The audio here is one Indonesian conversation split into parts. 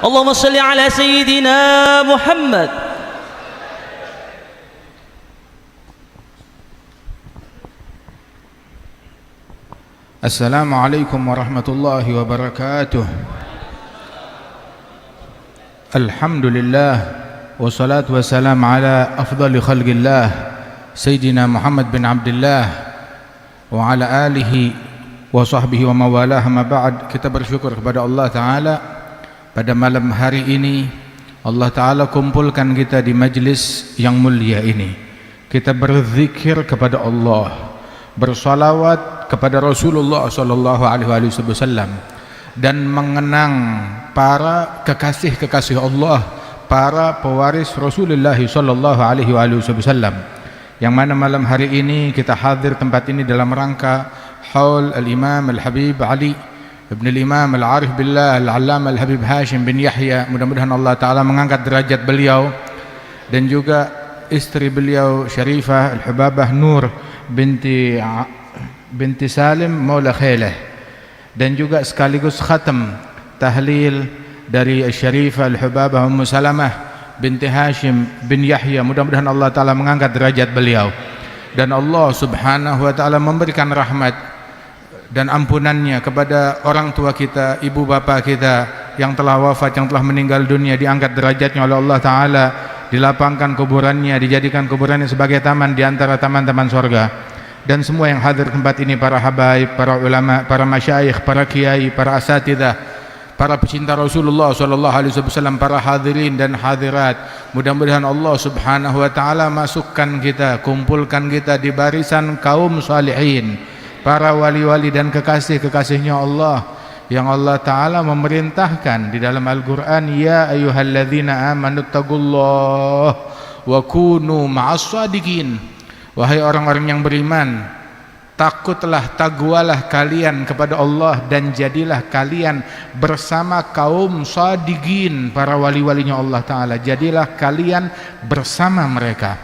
اللهم صل على سيدنا محمد. Assalamualaikum warahmatullahi wabarakatuh. Alhamdulillah wassalatu wassalam ala afdali khalqillah Sayyidina Muhammad bin Abdullah wa ala alihi wa sahbihi wa mawalah. Ma ba'd. Kita bersyukur kepada Allah Ta'ala pada malam hari ini Allah Ta'ala kumpulkan kita di majlis yang mulia ini. Kita berzikir kepada Allah, bersalawat kepada Rasulullah sallallahu alaihi wasallam, dan mengenang para kekasih-kekasih Allah, para pewaris Rasulullah sallallahu alaihi wasallam, yang mana malam hari ini kita hadir tempat ini dalam rangka haul al-Imam al-Habib Ali ibn al-Imam al-Arif Billah al-Allamah al-Habib Hashim bin Yahya. Mudah-mudahan Allah Ta'ala mengangkat derajat beliau dan juga istri beliau Syarifah al-Hubabah Nur binti Salim Maula Khailah, dan juga sekaligus khatam tahlil dari Syarifah al-Hubabah Ummu Salamah binti Hashim bin Yahya. Mudah-mudahan Allah Ta'ala mengangkat derajat beliau dan Allah Subhanahu wa Ta'ala memberikan rahmat dan ampunannya kepada orang tua kita, ibu bapa kita yang telah wafat, yang telah meninggal dunia. Diangkat derajatnya oleh Allah Ta'ala, dilapangkan kuburannya, dijadikan kuburannya sebagai taman di antara taman-taman surga. Dan semua yang hadir tempat ini, para habaib, para ulama, para masyayikh, para kiai, para asatidzah, para pecinta Rasulullah sallallahu alaihi wasallam, para hadirin dan hadirat, mudah-mudahan Allah Subhanahu wa Ta'ala masukkan kita, kumpulkan kita di barisan kaum salihin, para wali-wali dan kekasih-kekasihnya Allah yang Allah Ta'ala memerintahkan di dalam Al-Quran, ya ayyuhalladzina amanu taqullaha wa kunu ma'as shadiqin. Wahai orang-orang yang beriman, takutlah, taqwalah kalian kepada Allah dan jadilah kalian bersama kaum shadiqin, para wali-walinya Allah Ta'ala. Jadilah kalian bersama mereka,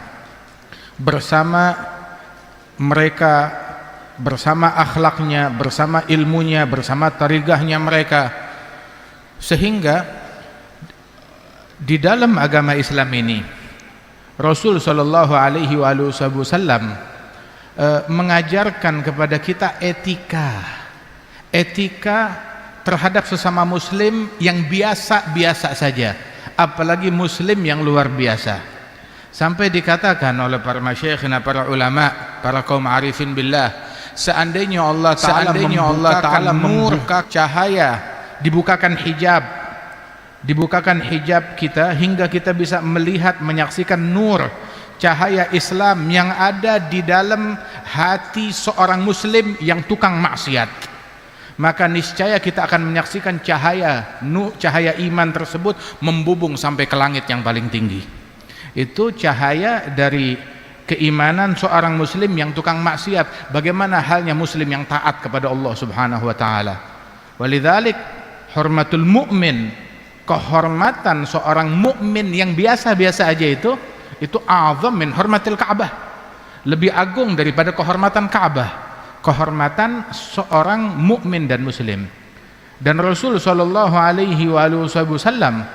bersama akhlaknya, bersama ilmunya, bersama tarigahnya mereka. Sehingga di dalam agama Islam ini Rasul sallallahu alaihi wasallam mengajarkan kepada kita etika terhadap sesama muslim yang biasa-biasa saja, apalagi muslim yang luar biasa. Sampai dikatakan oleh para masyayikhna, para ulama, para kaum arifin billah, seandainya Allah Ta'ala membuka cahaya, dibukakan hijab kita hingga kita bisa melihat, menyaksikan nur cahaya Islam yang ada di dalam hati seorang muslim yang tukang maksiat, maka niscaya kita akan menyaksikan cahaya iman tersebut membubung sampai ke langit yang paling tinggi. Itu cahaya dari keimanan seorang muslim yang tukang maksiat. Bagaimana halnya muslim yang taat kepada Allah Subhanahu wa Ta'ala? Walidzalik hurmatul mu'min, kehormatan seorang mukmin yang biasa-biasa aja itu a'zam min hormatil Ka'bah, lebih agung daripada kehormatan Ka'bah, kehormatan seorang mukmin dan muslim. Dan Rasul sallallahu alaihi wasallam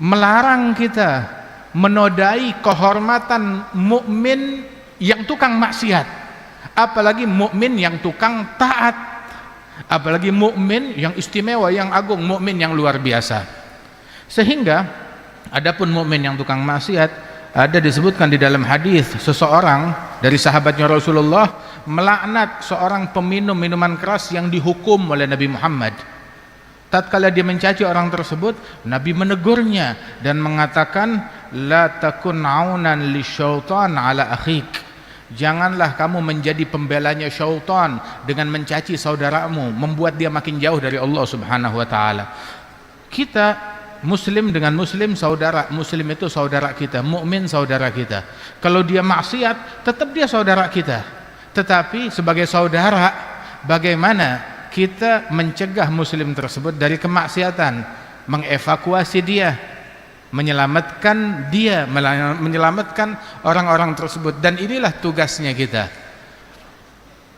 melarang kita menodai kehormatan mukmin yang tukang maksiat, apalagi mukmin yang tukang taat, apalagi mukmin yang istimewa, yang agung, mukmin yang luar biasa. Sehingga adapun mukmin yang tukang maksiat, ada disebutkan di dalam hadis seseorang dari sahabatnya Rasulullah melaknat seorang peminum minuman keras yang dihukum oleh Nabi Muhammad. Tatkala dia mencaci orang tersebut, Nabi menegurnya dan mengatakan, la takun aunan lisyaitan ala akhik. Janganlah kamu menjadi pembelanya syaitan dengan mencaci saudaramu, membuat dia makin jauh dari Allah Subhanahu wa Ta'ala. Kita muslim dengan muslim saudara, muslim itu saudara kita, mukmin saudara kita. Kalau dia maksiat, tetap dia saudara kita. Tetapi sebagai saudara, bagaimana kita mencegah muslim tersebut dari kemaksiatan, mengevakuasi dia, menyelamatkan dia, menyelamatkan orang-orang tersebut. Dan inilah tugasnya kita.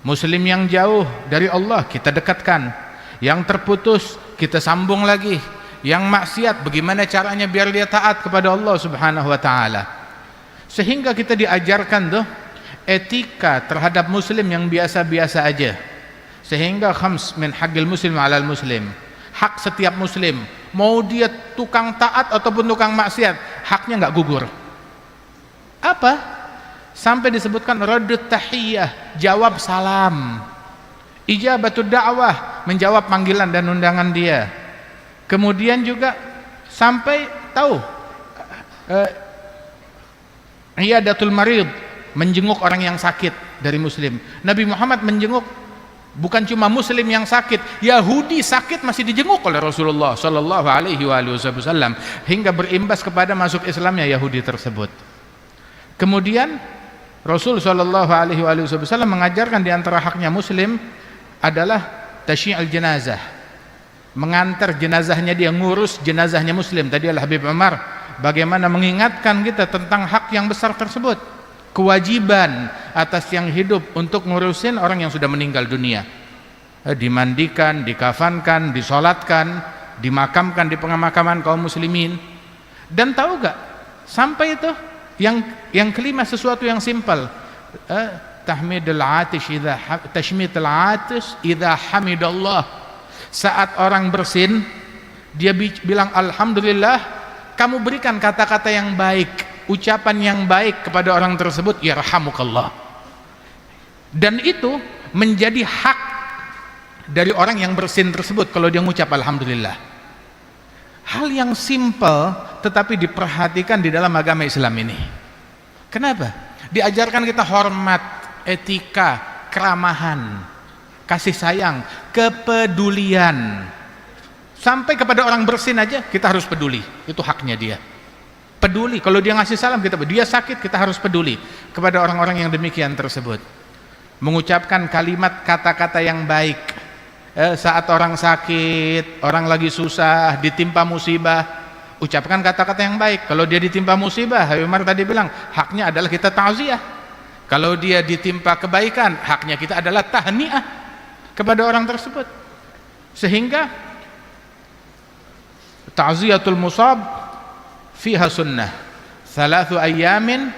Muslim yang jauh dari Allah kita dekatkan, yang terputus kita sambung lagi, yang maksiat bagaimana caranya biar dia taat kepada Allah Subhanahu wa taala. Sehingga kita diajarkan tuh etika terhadap muslim yang biasa-biasa aja. Sehingga khams min haqqil muslim 'alal muslim. Hak setiap muslim, mau dia tukang taat ataupun tukang maksiat, haknya enggak gugur. Apa? Sampai disebutkan raddut tahiyyah, jawab salam. Ijabatud da'wah, menjawab panggilan dan undangan dia. Kemudian juga sampai tahu iyadatul marid, menjenguk orang yang sakit dari muslim. Nabi Muhammad menjenguk bukan cuma muslim yang sakit, Yahudi sakit masih dijenguk oleh Rasulullah sallallahu alaihi wasallam hingga berimbas kepada masuk Islamnya Yahudi tersebut. Kemudian Rasul sallallahu alaihi wasallam mengajarkan di antara haknya muslim adalah tasyi'ul jenazah, mengantar jenazahnya dia, ngurus jenazahnya muslim. Tadi Habib Umar bagaimana mengingatkan kita tentang hak yang besar tersebut, kewajiban atas yang hidup untuk ngurusin orang yang sudah meninggal dunia, dimandikan, dikafankan, disolatkan, dimakamkan di pemakaman kaum muslimin. Dan tahu gak, sampai itu yang kelima sesuatu yang simpel, tahmidul atish idza tashmitul atish idza hamidallah. Saat orang bersin dia bilang alhamdulillah, kamu berikan kata-kata yang baik, ucapan yang baik kepada orang tersebut, yarhamukallah. Dan itu menjadi hak dari orang yang bersin tersebut kalau dia mengucap alhamdulillah. Hal yang simpel tetapi diperhatikan di dalam agama Islam ini. Kenapa? Diajarkan kita hormat, etika, keramahan, kasih sayang, kepedulian. Sampai kepada orang bersin aja kita harus peduli, itu haknya dia. Peduli, kalau dia ngasih salam kita, dia sakit kita harus peduli kepada orang-orang yang demikian tersebut. Mengucapkan kalimat kata-kata yang baik saat orang sakit, orang lagi susah, ditimpa musibah, ucapkan kata-kata yang baik. Kalau dia ditimpa musibah, Habib Umar tadi bilang haknya adalah kita ta'ziyah. Kalau dia ditimpa kebaikan, haknya kita adalah tahniah kepada orang tersebut. Sehingga ta'ziyatul musab fiha sunnah, 3 ayamin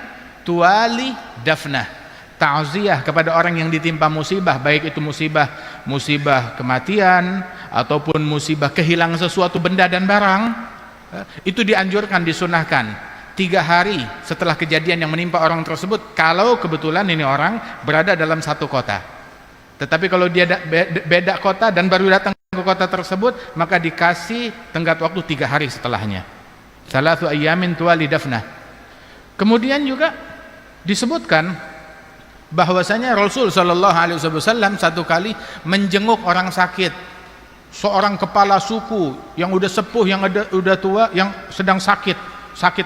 tuwali dafnah. Ta'ziyah kepada orang yang ditimpa musibah, baik itu musibah kematian ataupun musibah kehilangan sesuatu benda dan barang, itu dianjurkan, disunahkan 3 hari setelah kejadian yang menimpa orang tersebut, kalau kebetulan ini orang berada dalam satu kota. Tetapi kalau dia beda kota dan baru datang ke kota tersebut, maka dikasih tenggat waktu 3 hari setelahnya. 3 ayamin tuwali dafnah. Kemudian juga disebutkan bahwasanya Rasul sallallahu alaihi wasallam satu kali menjenguk orang sakit, seorang kepala suku yang udah sepuh, yang udah tua, yang sedang sakit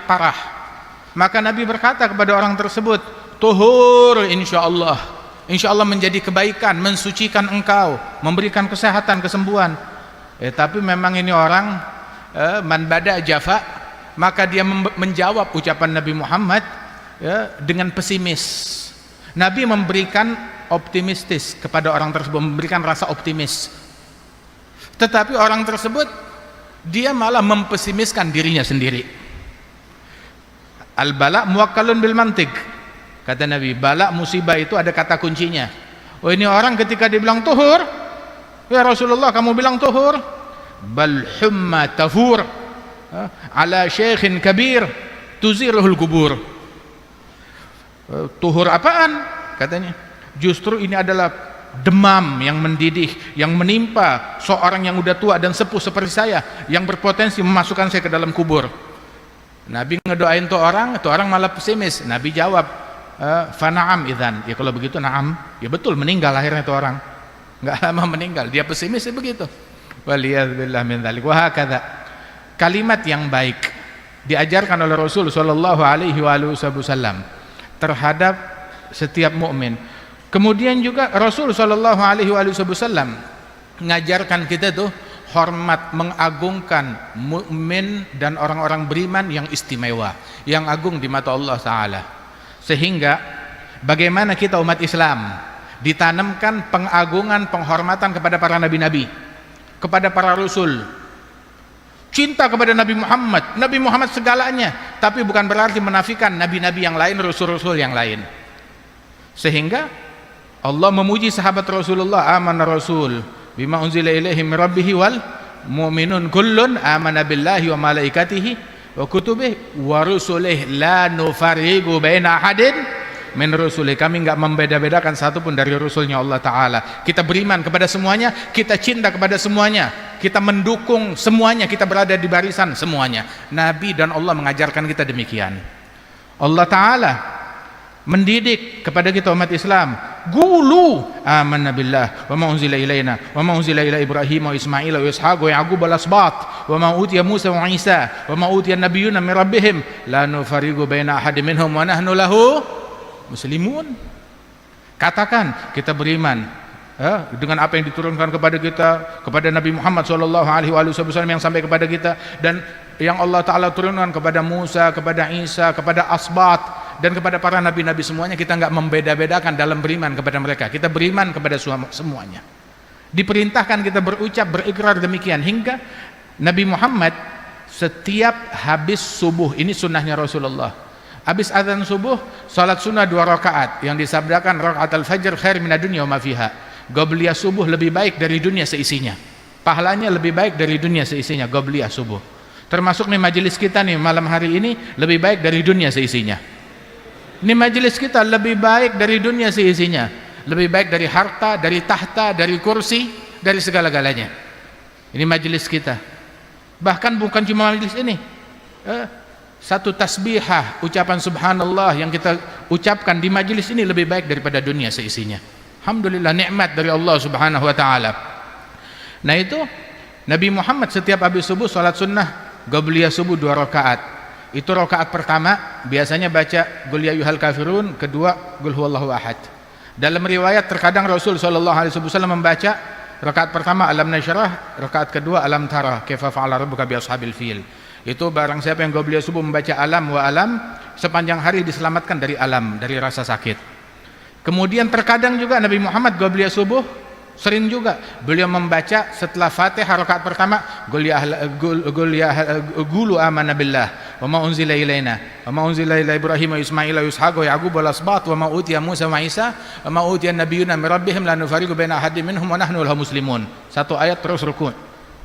parah. Maka Nabi berkata kepada orang tersebut, tuhur insyaallah, insyaallah menjadi kebaikan, mensucikan engkau, memberikan kesehatan, kesembuhan. Tapi memang ini orang man bada jafa, maka dia menjawab ucapan Nabi Muhammad dengan pesimis. Nabi memberikan optimistis kepada orang tersebut, memberikan rasa optimis. Tetapi orang tersebut dia malah mempesimiskan dirinya sendiri. Al-bala muwakkalun bil mantiq. Kata Nabi, bala musibah itu ada kata kuncinya. Oh, ini orang ketika dibilang tuhur, ya Rasulullah kamu bilang tuhur, bal humma tafur ala syekhin kabir tuziruhul kubur. Tuhur apaan? Katanya, justru ini adalah demam yang mendidih, yang menimpa seorang yang udah tua dan sepuh seperti saya, yang berpotensi memasukkan saya ke dalam kubur. Nabi ngedoain tuh orang malah pesimis. Nabi jawab, fa na'am idzan. Ya kalau begitu na'am, ya betul, meninggal akhirnya tuh orang. Enggak lama meninggal, dia pesimis ya begitu. Waliyadzubillah min dzalik. Wa hakadha. Kalimat yang baik diajarkan oleh Rasul sallallahu alaihi wasallam terhadap setiap mukmin. Kemudian juga Rasul sallallahu alaihi wasallam mengajarkan kita tuh hormat, mengagungkan mukmin dan orang-orang beriman yang istimewa, yang agung di mata Allah taala. Sehingga bagaimana kita umat Islam ditanamkan pengagungan, penghormatan kepada para nabi-nabi, kepada para rasul. cinta kepada Nabi Muhammad segalanya, tapi bukan berarti menafikan nabi-nabi yang lain, rasul-rasul yang lain. Sehingga Allah memuji sahabat Rasulullah, amana rasul bima unzila ilaihi min rabbih wal mu'minun kullun amana billahi wa malaikatihi wa kutubihi wa rusulihi la nufarriqu baina ahadin min rusulihi. Kami enggak membeda-bedakan satu pun dari rasulnya Allah Ta'ala. Kita beriman kepada semuanya, kita cinta kepada semuanya, kita mendukung semuanya, kita berada di barisan semuanya. Nabi dan Allah mengajarkan kita demikian. Allah Ta'ala mendidik kepada kita umat Islam, qulu amanna billah wa ma unzila ilaina wa ma unzila ila Ibrahim wa Ismail wa Ishaq wa Yaqub wal asbat wa ma utiya Musa wa Isa wa ma utiya nabiyyuna min rabbihim la nufarriqu baina ahadin minhum wa nahnu lahu muslimun. Katakan kita beriman dengan apa yang diturunkan kepada kita, kepada Nabi Muhammad SAW yang sampai kepada kita, dan yang Allah Ta'ala turunkan kepada Musa, kepada Isa, kepada asbat, dan kepada para nabi-nabi semuanya. Kita enggak membeda-bedakan dalam beriman kepada mereka. Kita beriman kepada semuanya. Diperintahkan kita berucap, berikrar demikian, hingga Nabi Muhammad setiap habis subuh, ini sunnahnya Rasulullah, habis azan subuh, salat sunnah 2 rakaat yang disabdakan rakaat al-fajr khair minad dunya wa ma fiha. Qobliyah subuh lebih baik dari dunia seisinya, pahalanya lebih baik dari dunia seisinya. Qobliyah subuh, termasuk nih majelis kita nih malam hari ini, lebih baik dari dunia seisinya. Ini majelis kita lebih baik dari dunia seisinya, lebih baik dari harta, dari tahta, dari kursi, dari segala-galanya. Ini majelis kita. Bahkan bukan cuma majelis ini, satu tasbihah, ucapan subhanallah yang kita ucapkan di majelis ini lebih baik daripada dunia seisinya. Alhamdulillah, nikmat dari Allah Subhanahu wa taala. Nah, itu Nabi Muhammad setiap habis subuh salat sunnah qobliyah subuh 2 rakaat. Itu rakaat pertama biasanya baca qul ya ayyuhal kafirun, kedua qul huwallahu ahad. Dalam riwayat terkadang Rasul sallallahu alaihi wasallam membaca rakaat pertama alam nasyrah, rakaat kedua alam tara kaifa fa'ala rabbuka bi ashabil fil. Itu barang siapa yang qobliyah subuh membaca alam wa alam, sepanjang hari diselamatkan dari alam, dari rasa sakit. Kemudian terkadang juga Nabi Muhammad qobliyah subuh sering juga beliau membaca setelah Fatihah rakaat pertama qulu amanna billah wa ma unzila ilaina wa ma unzila ila Ibrahim wa Ismail wa Ishaq wa Yaqub wal asbat wa ma utiya Musa wa Isa wa ma utiya nabiyyuna min rabbihim la nufarriqu baina ahadin minhum wa nahnu lahu muslimun. Satu ayat terus rukun.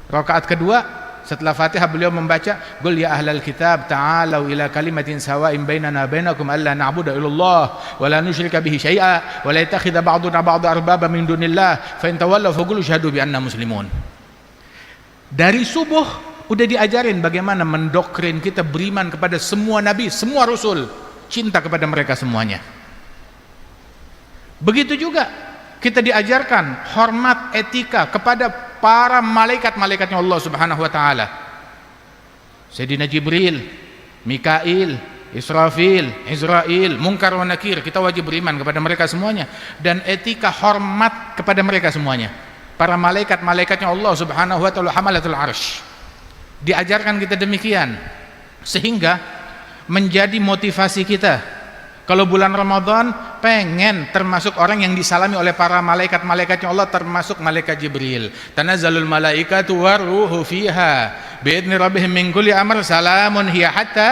Rakaat kedua setelah Fatihah beliau membaca qul ya ahlal kitab ta'alu ila kalimatin sawa'in bainana bainakum alla na'budu illallah wa la nusyrika bihi syai'a wa la yattakhidha ba'duna ba'da arbaba min dunillah fa in tawallaw faqulu syahadu bi anna muslimun. Dari subuh udah diajarin bagaimana mendoktrin kita beriman kepada semua nabi, semua rasul, cinta kepada mereka semuanya. Begitu juga kita diajarkan hormat etika kepada para malaikat-malaikatnya Allah Subhanahu wa taala. Sayyidina Jibril, Mikail, Israfil, Izrail, Munkar wa Nakir, kita wajib beriman kepada mereka semuanya, dan etika hormat kepada mereka semuanya. Para malaikat-malaikatnya Allah Subhanahu wa taala, hamalatul arsy. Diajarkan kita demikian sehingga menjadi motivasi kita. Kalau bulan Ramadan pengen termasuk orang yang disalami oleh para malaikat-malaikatnya Allah, termasuk malaikat Jibril. Tanazzalul malaikatu waruhu fiha bi'idzni rabbihim min kulli amr salamun hiya hatta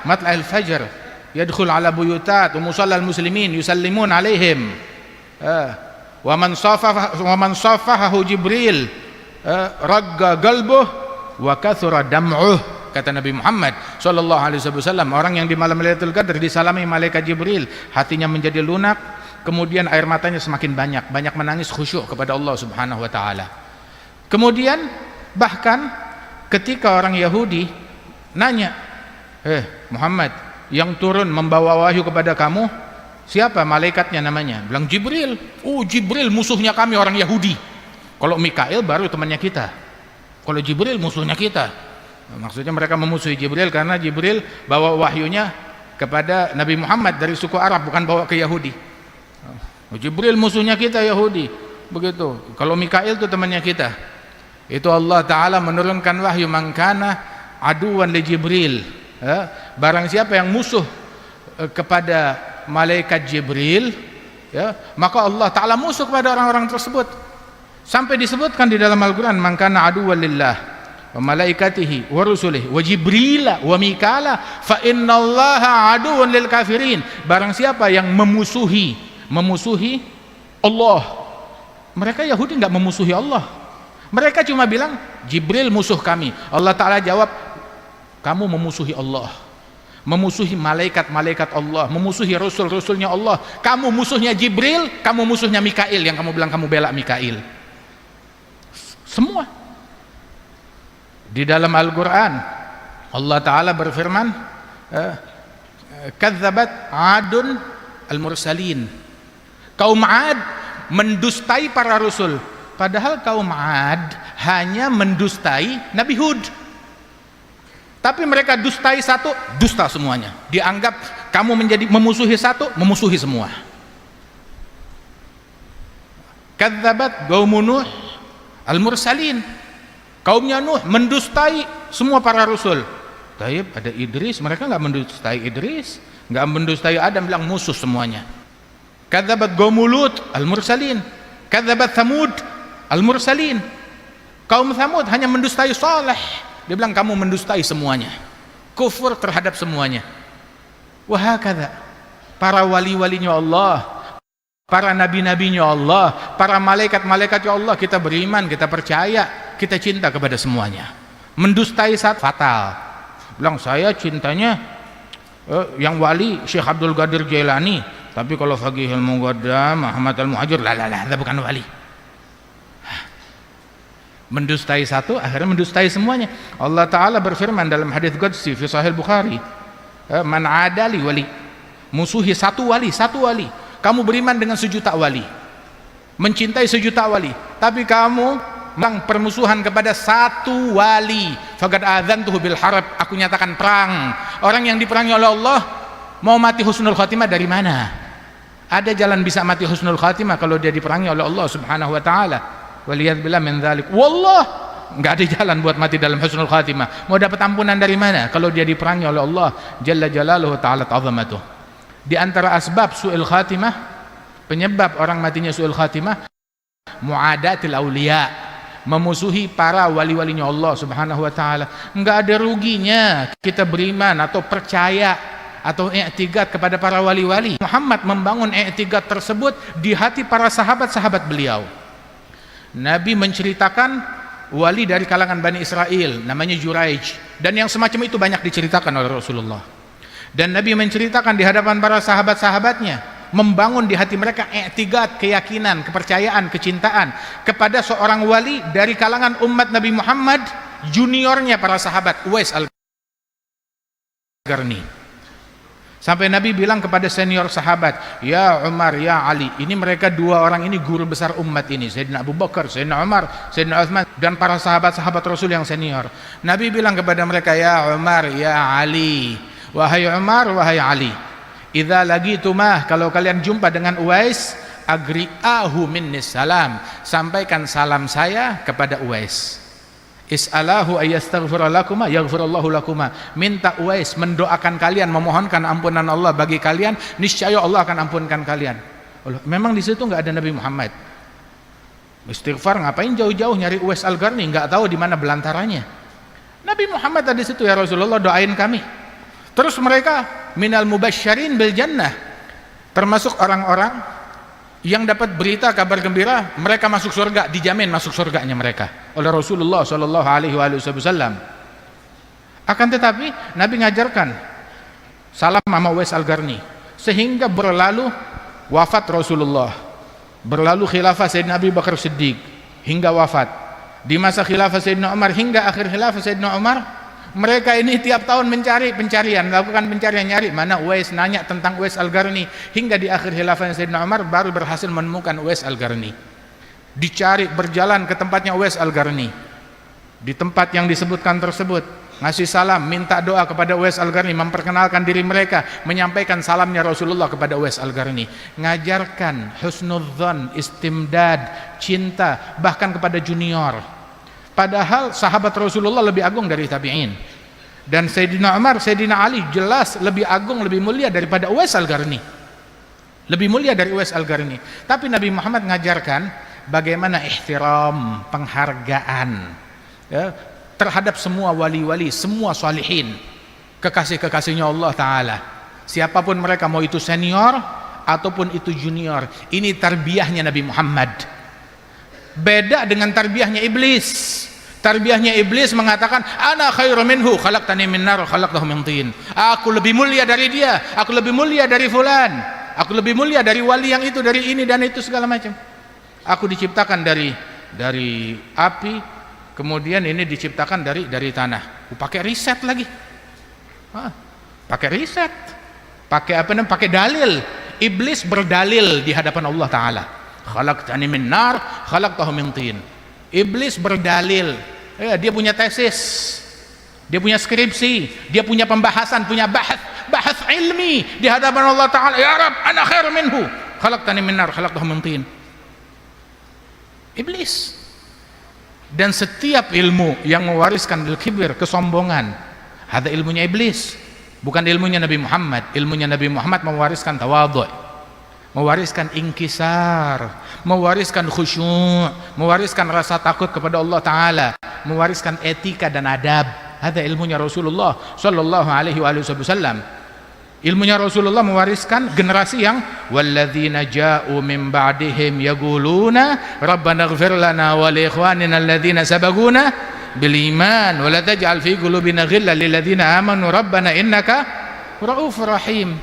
matla'il fajr yadkhul ala buyutat wa musallal muslimin yusallimun alaihim wa man safahahu Jibril ragga qalbuh wa kathura dam'uh. Kata Nabi Muhammad sallallahu alaihi wasallam, orang yang di malam Lailatul Qadar disalami malaikat Jibril, hatinya menjadi lunak, kemudian air matanya semakin banyak menangis khusyuk kepada Allah Subhanahu wa taala. Kemudian bahkan ketika orang Yahudi nanya, Muhammad, yang turun membawa wahyu kepada kamu siapa? Malaikatnya namanya. Bilang Jibril. Oh, Jibril musuhnya kami orang Yahudi. Kalau Mikail baru temannya kita. Kalau Jibril musuhnya kita. Maksudnya mereka memusuhi Jibril karena Jibril bawa wahyunya kepada Nabi Muhammad dari suku Arab, bukan bawa ke Yahudi. Jibril musuhnya kita Yahudi, begitu. Kalau Mikail itu temannya kita. Itu Allah Ta'ala menurunkan wahyu, man kana aduwan li Jibril, barang siapa yang musuh kepada malaikat Jibril, maka Allah Ta'ala musuh kepada orang-orang tersebut. Sampai disebutkan di dalam Al-Quran, man kana aduwan lillah wa malaikatihi wa rusulihi wa jibrila wa mikala fa innallaha aduwwun lil kafirin. Barang siapa yang memusuhi Allah, mereka Yahudi enggak memusuhi Allah, mereka cuma bilang Jibril musuh kami. Allah Ta'ala jawab, kamu memusuhi Allah, memusuhi malaikat-malaikat Allah, memusuhi rasul-rasulnya Allah. Kamu musuhnya Jibril, kamu musuhnya Mikail, yang kamu bilang kamu bela Mikail. Semua di dalam Al-Quran Allah Ta'ala berfirman, kadzabat adun al-mursalin, kaum Ad mendustai para rasul, padahal kaum Ad hanya mendustai Nabi Hud. Tapi mereka dustai satu, dusta semuanya. Dianggap kamu menjadi memusuhi satu, memusuhi semua. Kadzabat qaumun Nuh al-mursalin, kaumnya Nuh mendustai semua para rasul. Taib ada Idris, mereka enggak mendustai Idris, enggak mendustai Adam, bilang musuh semuanya. Kadzabat qaumun Lut al-mursalin, kadzabat Thamud al-mursalin, kaum Thamud hanya mendustai Saleh, dia bilang kamu mendustai semuanya, kufur terhadap semuanya. Wahakadha para wali-walinya Allah, para nabi-nabinya Allah, para malaikat-malaikatnya Allah, kita beriman, kita percaya, kita cinta kepada semuanya. Mendustai satu fatal, bilang saya cintanya yang wali Syekh Abdul Qadir Jailani, tapi kalau Faqih al-Muqaddam Ahmad al-Muhajir itu bukan wali. Mendustai satu, akhirnya mendustai semuanya. Allah Ta'ala berfirman dalam hadis qudsi fi Sahih Bukhari, man adali wali, musuhi satu wali, kamu beriman dengan sejuta wali, mencintai sejuta wali, tapi kamu permusuhan kepada satu wali, faqad adzantuhu bil harb, aku nyatakan perang. Orang yang diperangi oleh Allah mau mati husnul khatimah dari mana? Ada jalan bisa mati husnul khatimah kalau dia diperangi oleh Allah Subhanahu wa taala. Waliyadzubillah min dzalik. Wallah, enggak ada jalan buat mati dalam husnul khatimah. Mau dapat ampunan dari mana kalau dia diperangi oleh Allah jalla jalaluhu ta'ala ta'zamatuh. Di antara asbab su'il khatimah, penyebab orang matinya su'il khatimah, muadatil auliya, memusuhi para wali-walinya Allah Subhanahu wa taala. Enggak ada ruginya kita beriman atau percaya atau i'tiqad kepada para wali-wali. Muhammad membangun i'tiqad tersebut di hati para sahabat-sahabat beliau. Nabi menceritakan wali dari kalangan Bani Israel namanya Juraij, dan yang semacam itu banyak diceritakan oleh Rasulullah. Dan Nabi menceritakan di hadapan para sahabat-sahabatnya, membangun di hati mereka i'tiqad, keyakinan, kepercayaan, kecintaan kepada seorang wali dari kalangan umat Nabi Muhammad, juniornya para sahabat, Uwais Al-Qarni. Sampai Nabi bilang kepada senior sahabat, ya Umar, ya Ali, ini mereka dua orang ini guru besar umat ini, Sayyidina Abu Bakar, Sayyidina Umar, Sayyidina Uthman, dan para sahabat-sahabat Rasul yang senior. Nabi bilang kepada mereka, ya Umar, ya Ali, wahai Umar, wahai Ali, idza lagitumah, kalau kalian jumpa dengan Uwais, agri'ahu minnis salam, sampaikan salam saya kepada Uwais. Is'alahu ayyastaghfira lakuma yaghfirallahu lakuma, minta Uwais mendoakan kalian, memohonkan ampunan Allah bagi kalian, niscaya Allah akan ampunkan kalian. Memang di situ enggak ada Nabi Muhammad. Istighfar ngapain jauh-jauh nyari Uwais Al-Qarni, enggak tahu di mana belantaranya. Nabi Muhammad ada di situ, ya Rasulullah doain kami. Terus mereka minal mubasysyirin bil jannah, termasuk orang-orang yang dapat berita kabar gembira mereka masuk surga, dijamin masuk surganya mereka oleh Rasulullah sallallahu alaihi wasallam. Akan tetapi Nabi ngajarkan salam sama Uwais Al-Qarni, sehingga berlalu wafat Rasulullah, berlalu khilafah Sayyidina Abu Bakar Siddiq hingga wafat, di masa khilafah Sayyidina Umar hingga akhir khilafah Sayyidina Umar. Mereka ini tiap tahun melakukan pencarian, nyari mana Uwais, nanya tentang Uwais Al-Qarni, hingga di akhir khilafah Sayyidina Umar baru berhasil menemukan Uwais Al-Qarni. Dicari, berjalan ke tempatnya Uwais Al-Qarni, di tempat yang disebutkan tersebut, ngasih salam, minta doa kepada Uwais Al-Qarni, memperkenalkan diri mereka, menyampaikan salamnya Rasulullah kepada Uwais Al-Qarni, ngajarkan husnudzon, istimdad, cinta bahkan kepada junior. Padahal sahabat Rasulullah lebih agung dari tabi'in, dan Sayyidina Umar, Sayyidina Ali jelas lebih agung, lebih mulia daripada Uwais Al-Qarni, lebih mulia dari Uwais Al-Qarni. Tapi Nabi Muhammad mengajarkan bagaimana ihtiram, penghargaan, ya, terhadap semua wali-wali, semua salihin, kekasih-kekasihnya Allah Ta'ala. Siapapun mereka, mau itu senior ataupun itu junior. Ini tarbiyahnya Nabi Muhammad. Beda dengan tarbiyahnya iblis. Tarbiyahnya iblis mengatakan, ana khairu minhu, khalaqtani min nar, khalaqtahu min tin. Aku lebih mulia dari dia, aku lebih mulia dari fulan, aku lebih mulia dari wali yang itu, dari ini dan itu segala macam. Aku diciptakan dari api, kemudian ini diciptakan dari tanah. Pakai riset lagi. Pakai riset. Pakai apa namanya? Pakai dalil. Iblis berdalil di hadapan Allah Ta'ala. Khalaqtani min nar, khalaqtahu min tin. Iblis berdalil. Dia punya tesis, dia punya skripsi, dia punya pembahasan, punya bahas ilmi di hadapan Allah Ta'ala. Ya Rab, ana khair minhu, khalaqtani min nar, khalaqtahu min tin. Iblis. Dan setiap ilmu yang mewariskan al-kibir, kesombongan, ada ilmunya iblis, bukan ilmunya Nabi Muhammad. Ilmunya Nabi Muhammad mewariskan tawadhu', mewariskan inkisar, mewariskan khusyuk, mewariskan rasa takut kepada Allah Ta'ala, mewariskan etika dan adab. Ada ilmunya Rasulullah sallallahu alaihi wasallam. Ilmunya Rasulullah mewariskan generasi yang walladzina ja'u min ba'dihim yaquluna rabbana ighfir lana wa li ikhwanina alladzina sabaquna bil iman wa la taj'al fi qulubina ghillan lil ladzina amanu rabbana innaka ra'ufur rahim.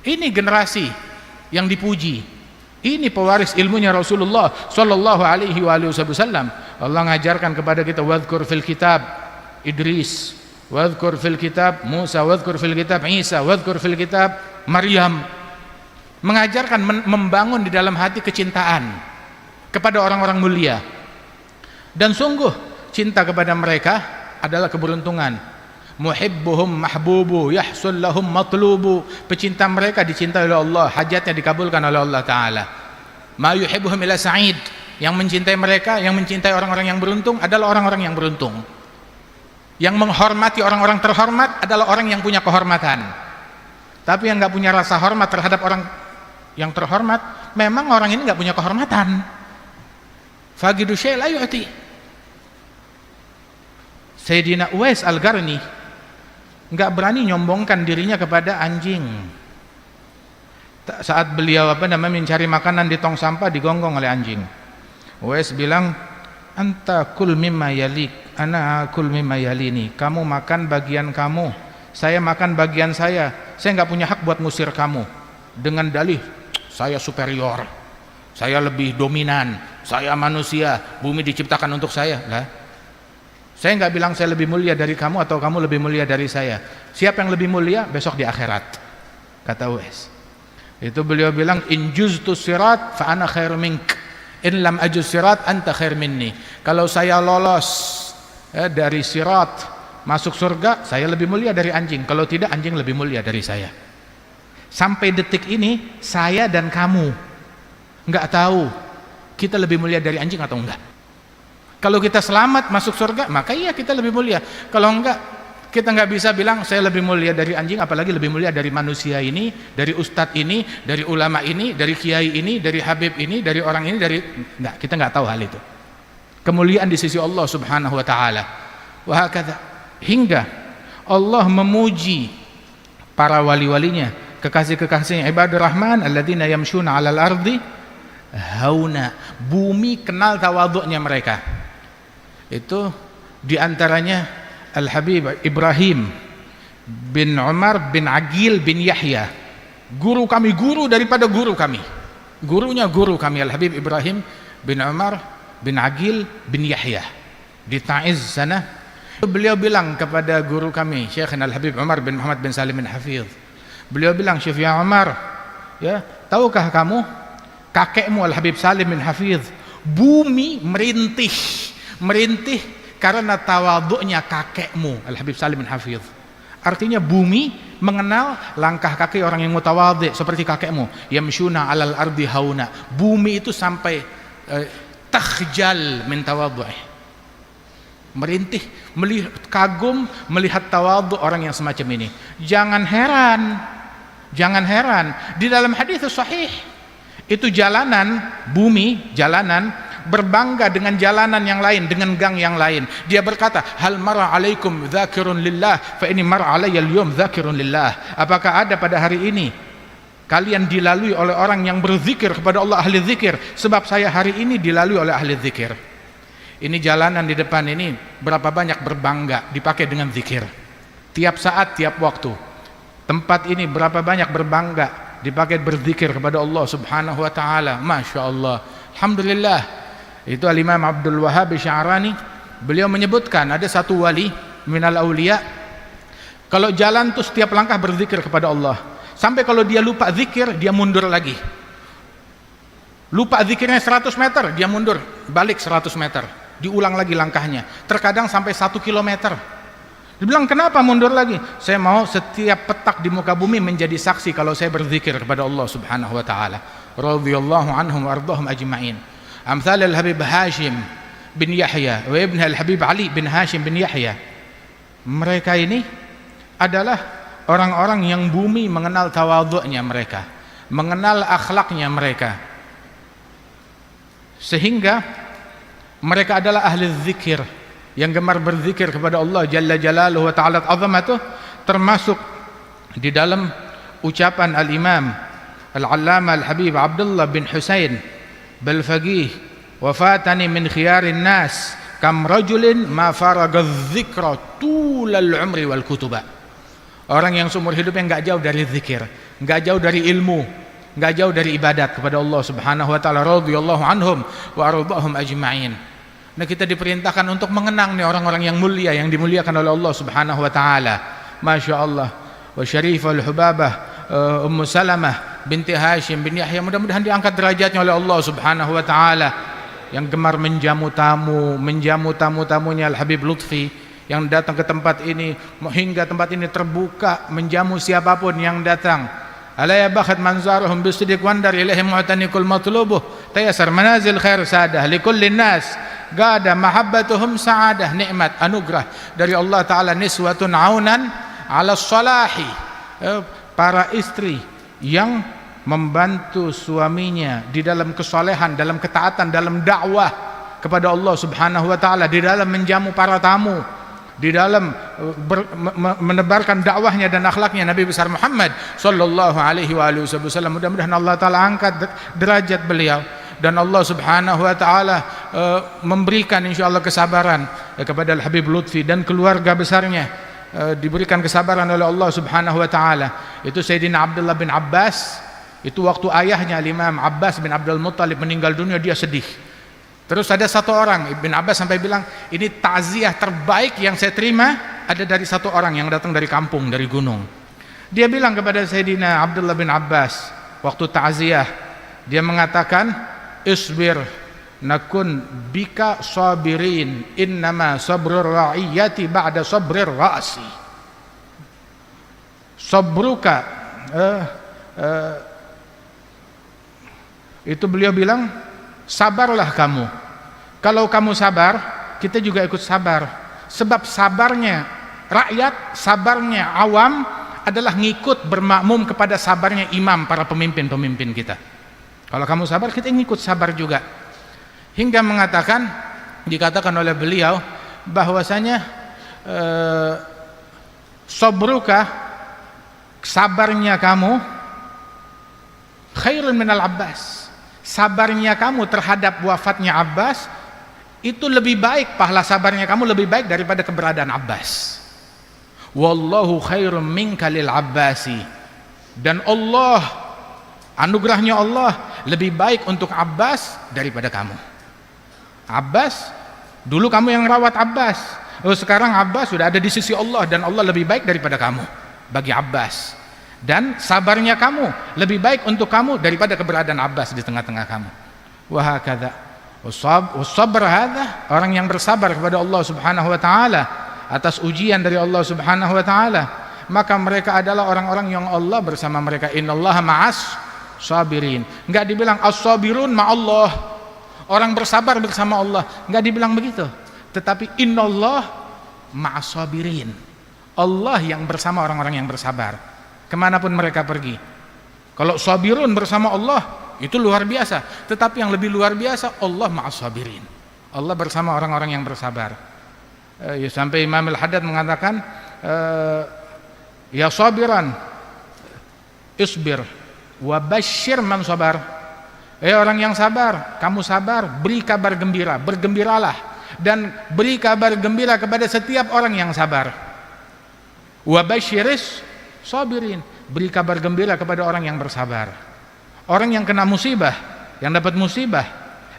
Ini generasi yang dipuji. Ini pewaris ilmunya Rasulullah sallallahu alaihi wasallam. Allah mengajarkan kepada kita, wadhkur fil kitab Idris, wadhkur fil kitab Musa, wadhkur fil kitab Isa, wadhkur fil kitab Maryam. Mengajarkan membangun di dalam hati kecintaan kepada orang-orang mulia. Dan sungguh cinta kepada mereka adalah keberuntungan. Muhibbuhum mahbubu yahsul lahum matlubu. Pecinta mereka dicintai oleh Allah, hajatnya dikabulkan oleh Allah Ta'ala. Ma yuhibbuhum ila sa'id. Yang mencintai mereka, yang mencintai orang-orang yang beruntung adalah orang-orang yang beruntung. Yang menghormati orang-orang terhormat adalah orang yang punya kehormatan. Tapi yang gak punya rasa hormat terhadap orang yang terhormat, memang orang ini gak punya kehormatan. Fagidu syai' la yu'ti. Sayyidina Uwais Al-Qarni nggak berani nyombongkan dirinya kepada anjing. Saat beliau mencari makanan di tong sampah, digonggong oleh anjing. Uwais bilang, anta kul mimma yalik, ana kul mimma yalini. Kamu makan bagian kamu, saya makan bagian saya nggak punya hak buat ngusir kamu. Dengan dalih, saya superior, saya lebih dominan, saya manusia, bumi diciptakan untuk saya. Lah, saya nggak bilang saya lebih mulia dari kamu atau kamu lebih mulia dari saya. Siapa yang lebih mulia besok di akhirat, kata Uwais. Itu beliau bilang, in juztu sirat fa ana khair mink, in lam ajuz sirat anta khair minni. Kalau saya lolos dari sirat masuk surga, saya lebih mulia dari anjing. Kalau tidak, anjing lebih mulia dari saya. Sampai detik ini saya dan kamu nggak tahu kita lebih mulia dari anjing atau enggak. Kalau kita selamat masuk surga, maka iya kita lebih mulia. Kalau enggak, kita enggak bisa bilang saya lebih mulia dari anjing, apalagi lebih mulia dari manusia ini, dari ustadz ini, dari ulama ini, dari kiai ini, dari habib ini, dari orang ini, enggak, kita enggak tahu hal itu. Kemuliaan di sisi Allah Subhanahu wa taala. Wa hakadha, hingga Allah memuji para wali-walinya, kekasih-kekasihnya, ibadur rahman alladzina yamshuna 'alal ardi hauna. Bumi kenal tawadhu'nya mereka. Itu diantaranya Al-Habib Ibrahim bin Umar bin Aqil bin Yahya, guru kami, guru daripada guru kami, gurunya guru kami, Al-Habib Ibrahim bin Umar bin Aqil bin Yahya di Ta'iz sana. Beliau bilang kepada guru kami, Syekh Al-Habib Umar bin Muhammad bin Salim bin Hafidh, beliau bilang, Syekh ya Umar, ya, tahukah kamu kakekmu Al-Habib Salim bin Hafidh bumi merintih karena tawadhu'nya kakekmu Al-Habib Salim bin Hafidh. Artinya bumi mengenal langkah kaki orang yang mutawadhi seperti kakekmu. Yamshuna 'alal ardi hauna. Bumi itu sampai takhjal min tawadhu'i. Merintih, kagum melihat tawadhu orang yang semacam ini. Jangan heran di dalam hadis sahih itu jalanan bumi, jalanan berbangga dengan jalanan yang lain, dengan gang yang lain. Dia berkata, hal mara alaikum dzakirun lillah fa ini mara alayya al-yawm dzakirun lillah. Apakah ada pada hari ini kalian dilalui oleh orang yang berzikir kepada Allah, ahli zikir? Sebab saya hari ini dilalui oleh ahli zikir. Ini jalanan di depan ini berapa banyak berbangga dipakai dengan zikir. Tiap saat, tiap waktu. Tempat ini berapa banyak berbangga dipakai berzikir kepada Allah Subhanahu wa taala. Masya Allah, alhamdulillah. Itu Al-Imam Abdul Wahhab Sya'rani, beliau menyebutkan ada satu wali minal auliya, kalau jalan tuh setiap langkah berzikir kepada Allah, sampai kalau dia lupa zikir dia mundur lagi. Lupa zikirnya 100 meter, dia mundur balik 100 meter, diulang lagi langkahnya, terkadang sampai 1 kilometer. Dibilang, kenapa mundur lagi? Saya mau setiap petak di muka bumi menjadi saksi kalau saya berzikir kepada Allah Subhanahu wa taala. Radhiyallahu anhum wa ardhahum ajma'in. Amsal al-Habib Hashim bin Yahya wa ibn al-Habib Ali bin Hashim bin Yahya. Mereka ini adalah orang-orang yang bumi mengenal tawadhu'nya mereka, mengenal akhlaknya mereka, sehingga mereka adalah ahli zikir yang gemar berzikir kepada Allah Jalla Jalaluhu wa ta'ala azamatuh. Termasuk di dalam ucapan al-Imam al-Allamah al-Habib Abdullah bin Husain Balfaqih, wafatani min khiyarin nas kam rajulin ma faraga dzikra tulal umri wal kutuba. Orang yang seumur hidupnya enggak jauh dari zikir, enggak jauh dari ilmu, enggak jauh dari ibadat kepada Allah Subhanahu wa taala. Radhiyallahu anhum wa ardhahum ajma'in. Nah, kita diperintahkan untuk mengenang nih orang-orang yang mulia, yang dimuliakan oleh Allah Subhanahu wa taala. Masya Allah. Wa Syarifah al-Hubabah Ummu Salamah binti Hashim bin Yahya, mudah-mudahan diangkat derajatnya oleh Allah Subhanahu wa taala. Yang gemar menjamu tamu-tamunya Al-Habib Lutfi yang datang ke tempat ini, hingga tempat ini terbuka menjamu siapapun yang datang. Ala ya bakhat manzaruhum bisidiq wandar ilaihim mu'tanikul matlubuh tayasar manazil khair sadah likullin nas gada mahabbatuhum sa'adah. Nikmat anugerah dari Allah Ta'ala, niswatun aunan ala salahi, para istri yang membantu suaminya di dalam kesalehan, dalam ketaatan, dalam dakwah kepada Allah Subhanahu wa taala, di dalam menjamu para tamu, di dalam menebarkan dakwahnya dan akhlaknya Nabi besar Muhammad sallallahu alaihi wasallam. Mudah-mudahan Allah taala angkat derajat beliau dan Allah Subhanahu wa taala memberikan insyaallah kesabaran kepada Al-Habib Lutfi dan keluarga besarnya, diberikan kesabaran oleh Allah Subhanahu wa taala. Itu Sayyidina Abdullah bin Abbas, itu waktu ayahnya Imam Abbas bin Abdul Muttalib meninggal dunia, dia sedih. Terus ada satu orang, Ibn Abbas sampai bilang, ini takziah terbaik yang saya terima ada dari satu orang yang datang dari kampung, dari gunung. Dia bilang kepada Sayyidina Abdullah bin Abbas waktu takziah, dia mengatakan, isbir nakun bika sabirin innama sabrur ra'iyati ba'da sabrir ra'si. Sabruka itu beliau bilang, sabarlah kamu. Kalau kamu sabar, kita juga ikut sabar. Sebab sabarnya rakyat, sabarnya awam adalah ngikut bermakmum kepada sabarnya imam, para pemimpin-pemimpin kita. Kalau kamu sabar, kita ngikut sabar juga. Hingga mengatakan, dikatakan oleh beliau bahwasanya sabruka, sabarnya kamu, khairun minal Abbas. Sabarnya kamu terhadap wafatnya Abbas itu lebih baik, pahala sabarnya kamu lebih baik daripada keberadaan Abbas. Wallahu khairum minka lil Abbasi. Dan Allah, anugerahnya Allah lebih baik untuk Abbas daripada kamu. Abbas, dulu kamu yang rawat Abbas, sekarang Abbas sudah ada di sisi Allah dan Allah lebih baik daripada kamu bagi Abbas. Dan sabarnya kamu lebih baik untuk kamu daripada keberadaan Abbas di tengah-tengah kamu. Wa hakadha wasabr hadha, orang yang bersabar kepada Allah Subhanahu wa taala atas ujian dari Allah Subhanahu wa taala, maka mereka adalah orang-orang yang Allah bersama mereka. Innallaha ma'as sabirin. Enggak dibilang as-sabirun ma'allah, orang bersabar bersama Allah, enggak dibilang begitu. Tetapi innallah ma'as sabirin, Allah yang bersama orang-orang yang bersabar kemanapun mereka pergi. Kalau sabirun bersama Allah, itu luar biasa. Tetapi yang lebih luar biasa, Allah ma'as sabirin. Allah bersama orang-orang yang bersabar. Sampai Imam Al-Haddad mengatakan, ya sabiran isbir wa basyir man sabar. Orang yang sabar, kamu sabar, beri kabar gembira, bergembiralah dan beri kabar gembira kepada setiap orang yang sabar. Wa basyiris sabirin, beri kabar gembira kepada orang yang bersabar. Orang yang kena musibah, yang dapat musibah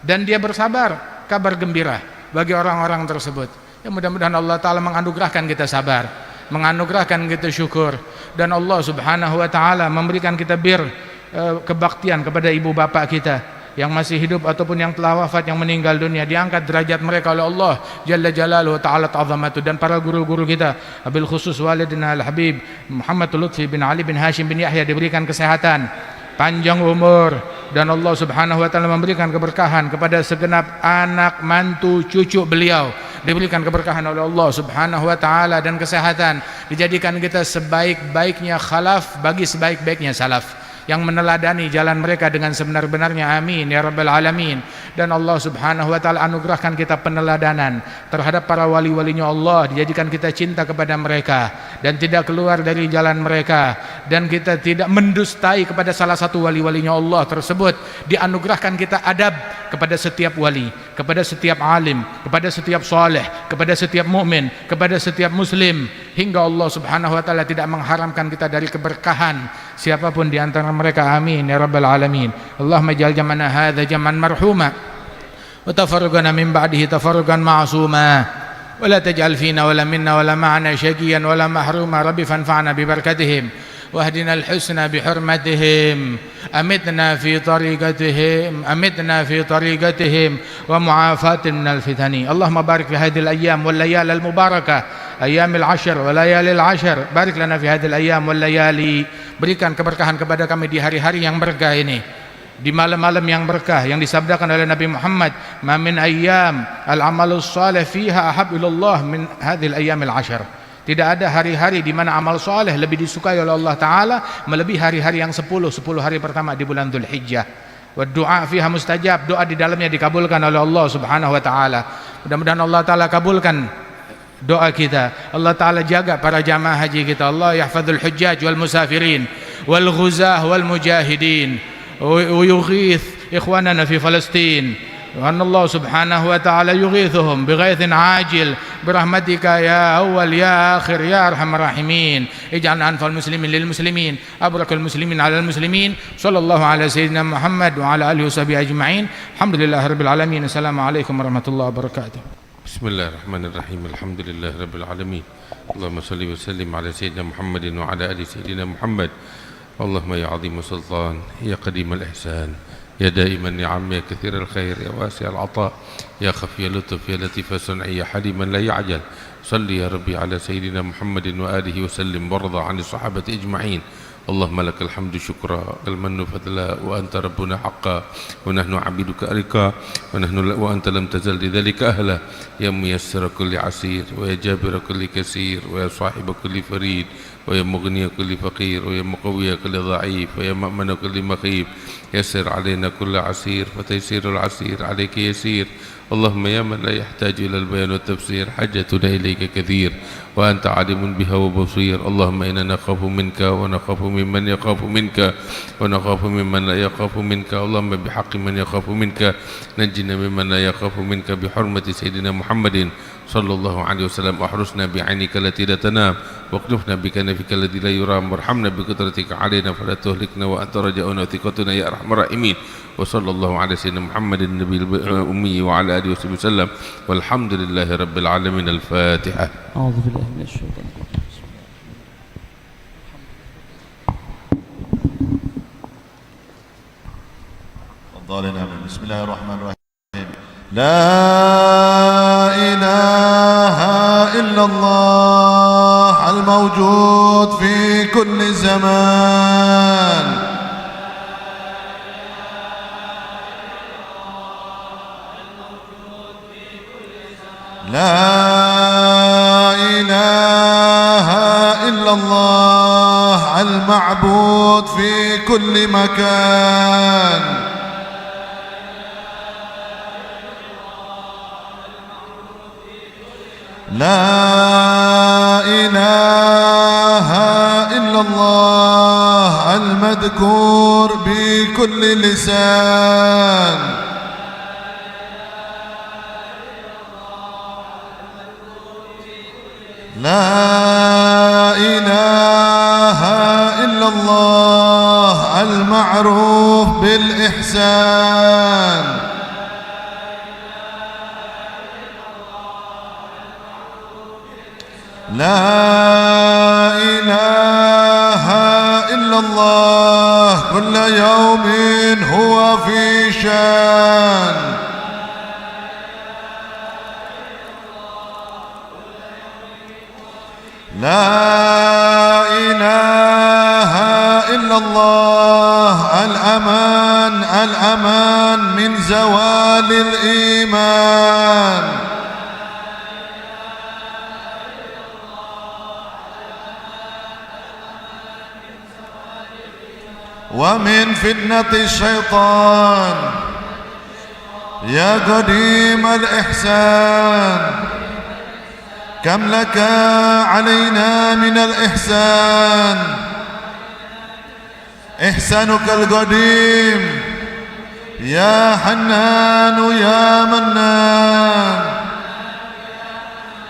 dan dia bersabar, kabar gembira bagi orang-orang tersebut. Ya, mudah-mudahan Allah Ta'ala menganugerahkan kita sabar, menganugerahkan kita syukur, dan Allah Subhanahu wa Ta'ala memberikan kita kebaktian kepada ibu bapak kita yang masih hidup ataupun yang telah wafat, yang meninggal dunia, diangkat derajat mereka oleh Allah Jalla Jalaluhu Ta'ala Ta'zamatu. Dan para guru-guru kita, abil khusus walidina Al-Habib Muhammad Lutfi bin Ali bin Hashim bin Yahya, diberikan kesehatan, panjang umur, dan Allah Subhanahu wa Ta'ala memberikan keberkahan kepada segenap anak, mantu, cucu beliau, diberikan keberkahan oleh Allah Subhanahu wa Ta'ala dan kesehatan, dijadikan kita sebaik-baiknya khalaf bagi sebaik-baiknya salaf, yang meneladani jalan mereka dengan sebenar-benarnya, amin ya rabbal alamin. Dan Allah Subhanahu wa Ta'ala anugerahkan kita peneladanan terhadap para wali-walinya Allah, dijadikan kita cinta kepada mereka dan tidak keluar dari jalan mereka, dan kita tidak mendustai kepada salah satu wali-walinya Allah tersebut. Dianugerahkan kita adab kepada setiap wali, kepada setiap alim, kepada setiap saleh, kepada setiap mukmin, kepada setiap muslim, hingga Allah Subhanahu wa Ta'ala tidak mengharamkan kita dari keberkahan siapapun di antara mereka, amin ya rabbal alamin. Allahumma ij'al jam'ana hadza jam'an marhuma wa tafarrugana min ba'dihi tafarrugan ma'suma wa la taj'al fina wa la minna wa la ma'ana syaqiyan wa la mahruma. Rabbi fanfa'na bi barakatihim واهدنا الحسنى بحرمتهم أمتنا في طريقتهم ومعافاة من الفتن. اللهم بارك في هذه الأيام والليالي المباركة، أيام العشر وليالي العشر. بارك لنا في هذه الأيام والليالي. Berikan keberkahan kepada kami di hari-hari yang berkah ini, di malam-malam yang berkah yang disabdakan oleh Nabi Muhammad, ma min ayyam al-amalus salih fiha ahab ilallah min hadhil ayyamil ashar. Tidak ada hari-hari di mana amal soleh lebih disukai oleh Allah Ta'ala melebihi hari-hari yang 10 hari pertama di bulan Dzulhijjah. Wa du'a fiha mustajab, doa di dalamnya dikabulkan oleh Allah Subhanahu wa Ta'ala. Mudah-mudahan Allah Ta'ala kabulkan doa kita. Allah Ta'ala jaga para jamaah haji kita. Allah yahfadzul hujjaj wal musafirin wal ghuzah wal mujahidin wa yughith ikhwanana fi Palestin. وأن الله سبحانه وتعالى يغيثهم بغيث عاجل برحمتك يا أول يا آخر يا أرحم الراحمين. اجعلنا أنفع المسلمين للمسلمين، أبرك المسلمين على المسلمين. صلى الله على سيدنا محمد وعلى آله وصحبه أجمعين. الحمد لله رب العالمين. السلام عليكم ورحمة الله وبركاته. بسم الله الرحمن الرحيم. الحمد لله رب العالمين. اللهم صل وسلم على سيدنا محمد وعلى آل سيدنا محمد. اللهم يا عظيم السلطان، يا قديم الإحسان، يا دائم النعم، يا كثير الخير، يا واسع العطاء، يا خفي اللطف، يا لطيف الصنع، يا حليما لا يعجل. صل يا ربي على سيدنا محمد وآله وسلم، وارضى عن الصحابة أجمعين. اللهم لك الحمد شكرا، المن فضلا، وأنت ربنا حقا، ونحن عبيدك أرقا، وأنت لم تزل لذلك أهلا. يا ميسر كل عسير، ويا جابر كل كسير، ويا صاحب كل فريد، ويا مغني كل فقير، ويا مقوي كل ضعيف، ويا مأمن كل مخيب. يسر علينا كل عسير، وتيسير العسير عليك يسير. اللهم يا من لا يحتاج إلى البيان والتفسير، حاجتنا إليك كثير، وأنت عالم بها وبصير. اللهم إنا نخاف منك، ونخاف ممن يخاف منك، ونخاف ممن لا يخاف منك. اللهم بحق من يخاف منك نجنا ممن لا يخاف منك، بحرمة سيدنا محمد صلى الله عليه وسلم. احرسنا بعينك التي لا تنام، واكنفنا بكنفك الذي لا يرام، وارحمنا بقدرتك علينا فلا تهلكنا، وأنت رجاؤنا وثقتنا يا أرحم الراحمين. وصلى الله على سيدنا محمد النبي الأمي وعلى آله وصحبه وسلم، والحمد لله رب العالمين. الفاتحة. أعوذ بالله من الشيطان الرجيم. تفضل. بسم الله الرحمن الرحيم. لا إله إلا الله الموجود في كل زمان. لا إله إلا الله المعبود في كل مكان. لا إله إلا الله المذكور بكل لسان. لا إله إلا الله المعروف بالإحسان. لا إله إلا الله كل يوم هو في شان. لا إله إلا الله الأمان الأمان من زوال الإيمان. ومن فتنة الشيطان. يا قديم الإحسان كم لك علينا من الإحسان. إحسانك القديم يا حنان يا منان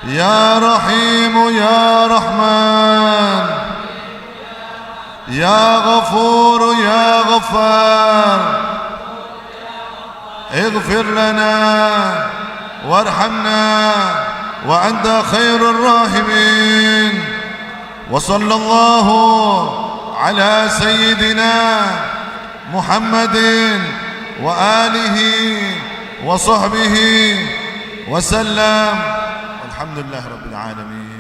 يا رحيم يا رحمن يا غفور يا غفار. اغفر لنا وارحمنا وأنت خير الراحمين. وصلى الله على سيدنا محمد وآله وصحبه وسلم. والحمد لله رب العالمين.